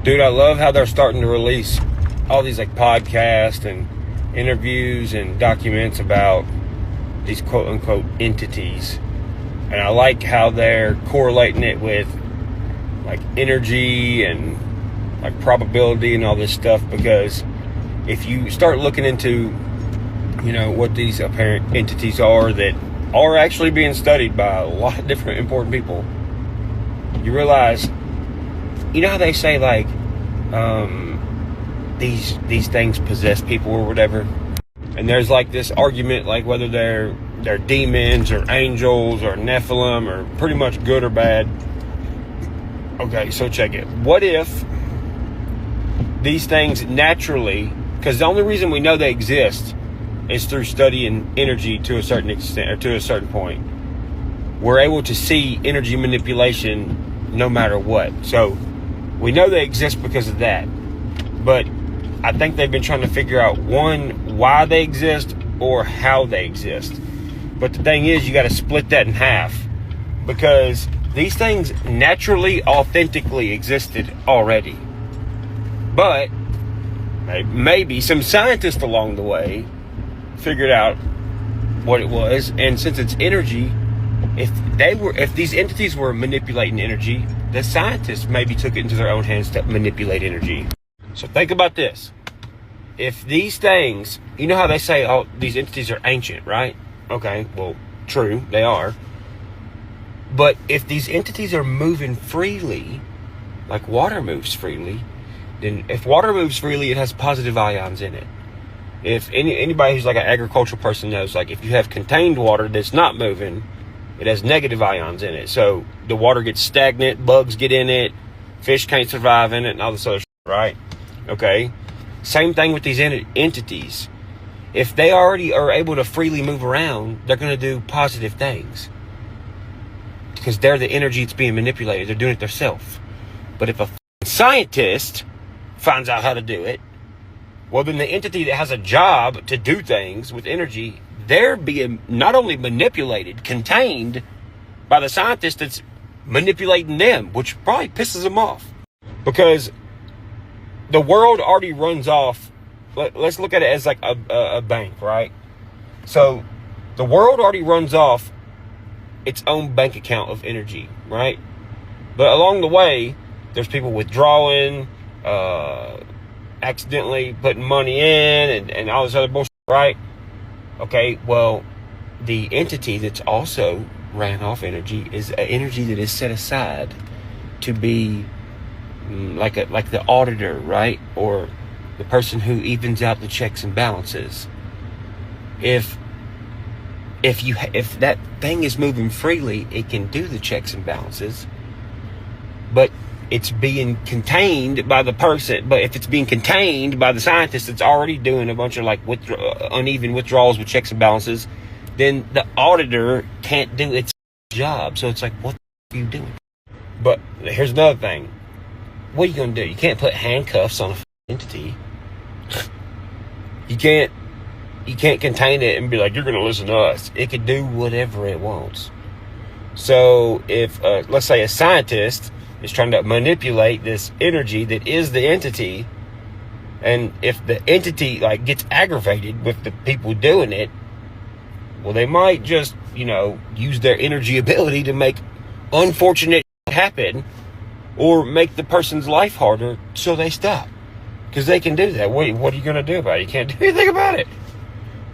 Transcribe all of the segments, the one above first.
Dude, I love how they're starting to release all these like podcasts and interviews and documents about these quote unquote entities. And I like how they're correlating it with like energy and like probability and all this stuff, because if you start looking into, you know, what these apparent entities are that are actually being studied by a lot of different important people, you realize, you know how they say like these things possess people or whatever, and there's like this argument like whether they're demons or angels or Nephilim or pretty much good or bad. Okay, so check it. What if these things naturally, because the only reason we know they exist is through studying energy to a certain extent or to a certain point, we're able to see energy manipulation no matter what. So we know they exist because of that. But I think they've been trying to figure out, one, why they exist or how they exist. But the thing is, you got to split that in half, because these things naturally, authentically existed already. But maybe some scientists along the way figured out what it was, and since it's energy, if these entities were manipulating energy, the scientists maybe took it into their own hands to manipulate energy. So think about this. If these things, you know how they say, oh, these entities are ancient, right? Okay, well, true, they are. But if these entities are moving freely, like water moves freely, then if water moves freely, it has positive ions in it. If anybody who's like an agricultural person knows, like if you have contained water that's not moving, it has negative ions in it. So the water gets stagnant, bugs get in it, fish can't survive in it, and all this other shit, right? Okay? Same thing with these entities. If they already are able to freely move around, they're going to do positive things, because they're the energy that's being manipulated. They're doing it themselves. But if a scientist finds out how to do it, well, then the entity that has a job to do things with energy, they're being not only manipulated, contained by the scientist that's manipulating them, which probably pisses them off. Because the world already runs off, let's look at it as like a bank, right? So the world already runs off its own bank account of energy, right? But along the way, there's people withdrawing, accidentally putting money in, and all this other bullshit, right? Okay, well, the entity that's also ran off energy is an energy that is set aside to be like the auditor, right? Or the person who evens out the checks and balances. If that thing is moving freely, it can do the checks and balances, but it's being contained by the person. But if it's being contained by the scientist that's already doing a bunch of like uneven withdrawals with checks and balances, then the auditor can't do its job. So it's like, what are you doing? But here's another thing. What are you going to do? You can't put handcuffs on a entity. You can't contain it and be like, you're going to listen to us. It can do whatever it wants. So if, let's say a scientist is trying to manipulate this energy that is the entity, and if the entity like gets aggravated with the people doing it, well, they might just, use their energy ability to make unfortunate happen, or make the person's life harder, so they stop. Because they can do that. What are you going to do about it? You can't do anything about it.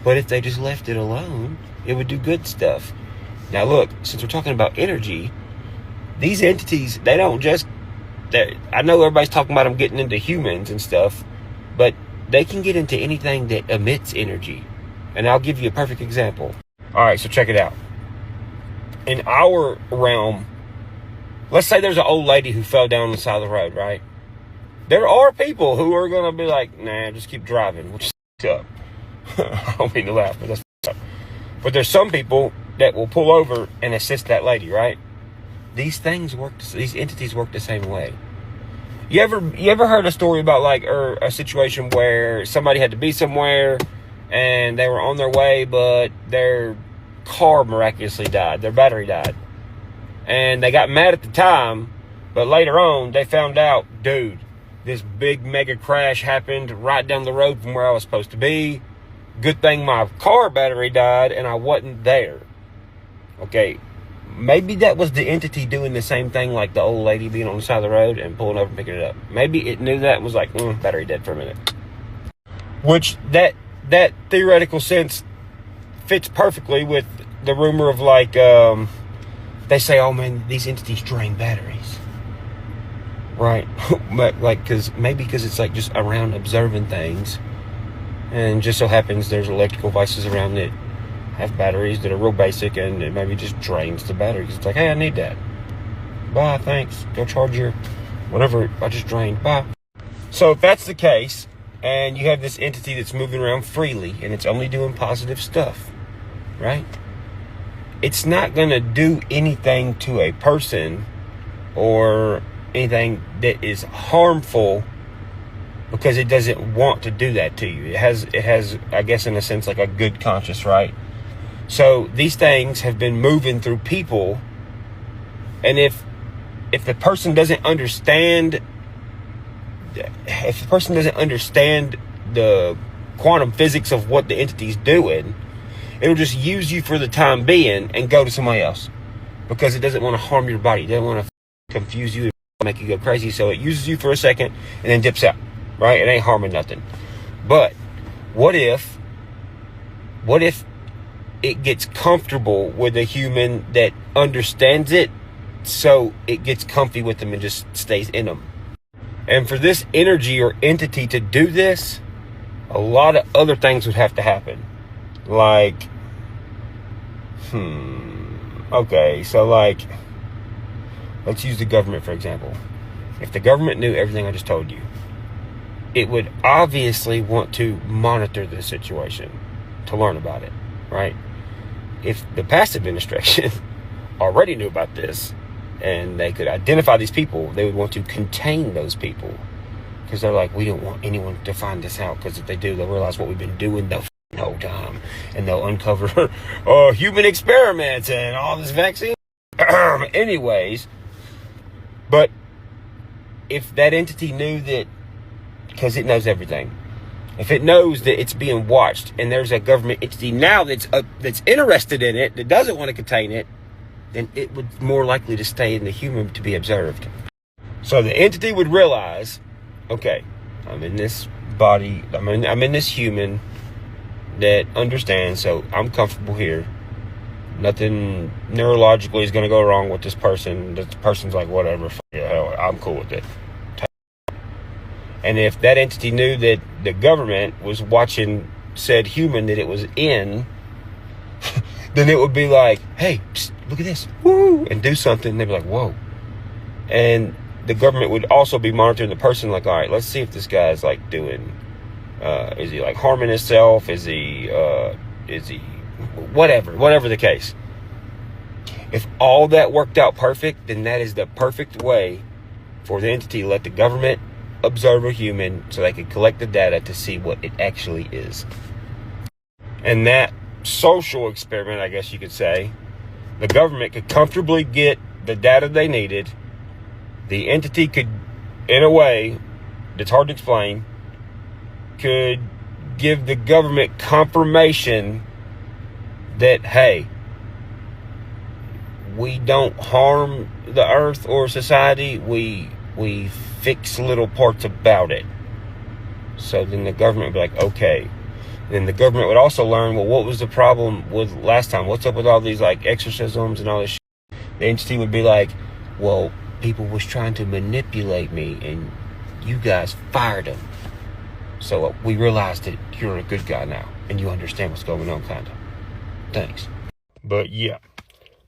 But if they just left it alone, it would do good stuff. Now look, since we're talking about energy, these entities, they don't just... I know everybody's talking about them getting into humans and stuff, but they can get into anything that emits energy. And I'll give you a perfect example. Alright, so check it out. In our realm, let's say there's an old lady who fell down on the side of the road, right? There are people who are going to be like, nah, just keep driving, which is up. I don't mean to laugh, but that's up. But there's some people that will pull over and assist that lady, right? These entities work the same way. You ever heard a story about like, or a situation where somebody had to be somewhere and they were on their way, but their car miraculously died, their battery died. And they got mad at the time, but later on they found out, dude, this big mega crash happened right down the road from where I was supposed to be. Good thing my car battery died and I wasn't there. Okay, maybe that was the entity doing the same thing like the old lady being on the side of the road and pulling over and picking it up. Maybe it knew that and was like, battery dead for a minute. Which, that theoretical sense fits perfectly with the rumor of like, they say, oh man, these entities drain batteries. Right? But like, maybe because it's like just around observing things. And just so happens there's electrical devices around that have batteries that are real basic, and it maybe just drains the battery. Because it's like, hey, I need that. Bye, thanks. Go charge your whatever I just drained. Bye. So if that's the case, and you have this entity that's moving around freely, and it's only doing positive stuff, right? It's not going to do anything to a person or anything that is harmful because it doesn't want to do that to you. It has, I guess, in a sense, like a good conscience, right? So these things have been moving through people, and if the person doesn't understand, the quantum physics of what the entity's doing, it'll just use you for the time being and go to somebody else because it doesn't want to harm your body. It doesn't want to confuse you and make you go crazy. So it uses you for a second and then dips out, right? It ain't harming nothing. But what if it gets comfortable with a human that understands it, so it gets comfy with them and just stays in them? And for this energy or entity to do this, a lot of other things would have to happen. Like, okay, so like, let's use the government, for example. If the government knew everything I just told you, it would obviously want to monitor the situation to learn about it, right? If the past administration already knew about this and they could identify these people, they would want to contain those people because they're like, we don't want anyone to find this out, because if they do, they'll realize what we've been doing the whole time, and they'll uncover human experiments and all this vaccine. Anyways, but if that entity knew that, because it knows everything, if it knows that it's being watched and there's a government entity now that's interested in it, that doesn't want to contain it, then it would more likely to stay in the human to be observed. So the entity would realize, okay, I'm in this body, I'm in this human that understands, so I'm comfortable here. Nothing neurologically is going to go wrong with this person. This person's like, whatever, hell, I'm cool with it. And if that entity knew that the government was watching said human that it was in, then it would be like, hey, psst, look at this, woo, and do something. And they'd be like, whoa. And the government would also be monitoring the person, like, all right, let's see if this guy's like doing, is he like harming himself? Is he whatever the case. If all that worked out perfect, then that is the perfect way for the entity to let the government observe a human so they can collect the data to see what it actually is. And that social experiment, I guess you could say, the government could comfortably get the data they needed. The entity could, in a way that's hard to explain, could give the government confirmation that, hey, we don't harm the earth or society, we fix little parts about it. So then the government would be like, okay. Then the government would also learn, well, what was the problem with last time? What's up with all these like exorcisms and all this shit? The entity would be like, well, people was trying to manipulate me and you guys fired them. So we realized that you're a good guy now and you understand what's going on, kind of. Thanks. But yeah,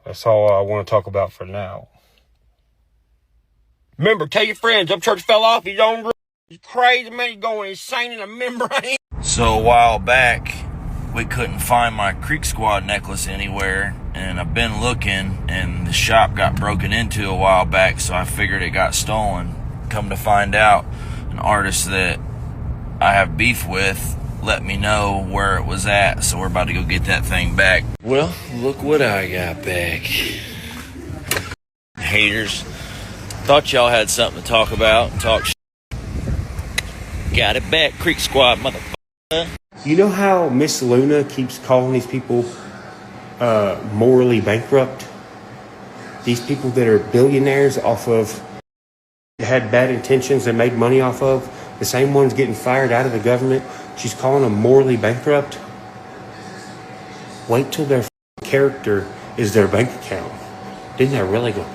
that's all I want to talk about for now. Remember, tell your friends, Upchurch fell off. He's on you crazy, man. He's going insane in a membrane. So a while back, we couldn't find my Creeksquad necklace anywhere. And I've been looking, and the shop got broken into a while back, so I figured it got stolen. Come to find out, an artist that I have beef with let me know where it was at, so we're about to go get that thing back. Well, look what I got back. Haters. Thought y'all had something to talk about and talk shit. Got it back, Creeksquad, motherfucker. You know how Miss Luna keeps calling these people morally bankrupt? These people that are billionaires off of, had bad intentions and made money off of, the same ones getting fired out of the government, she's calling them morally bankrupt. Wait till their character is their bank account. Didn't that really go?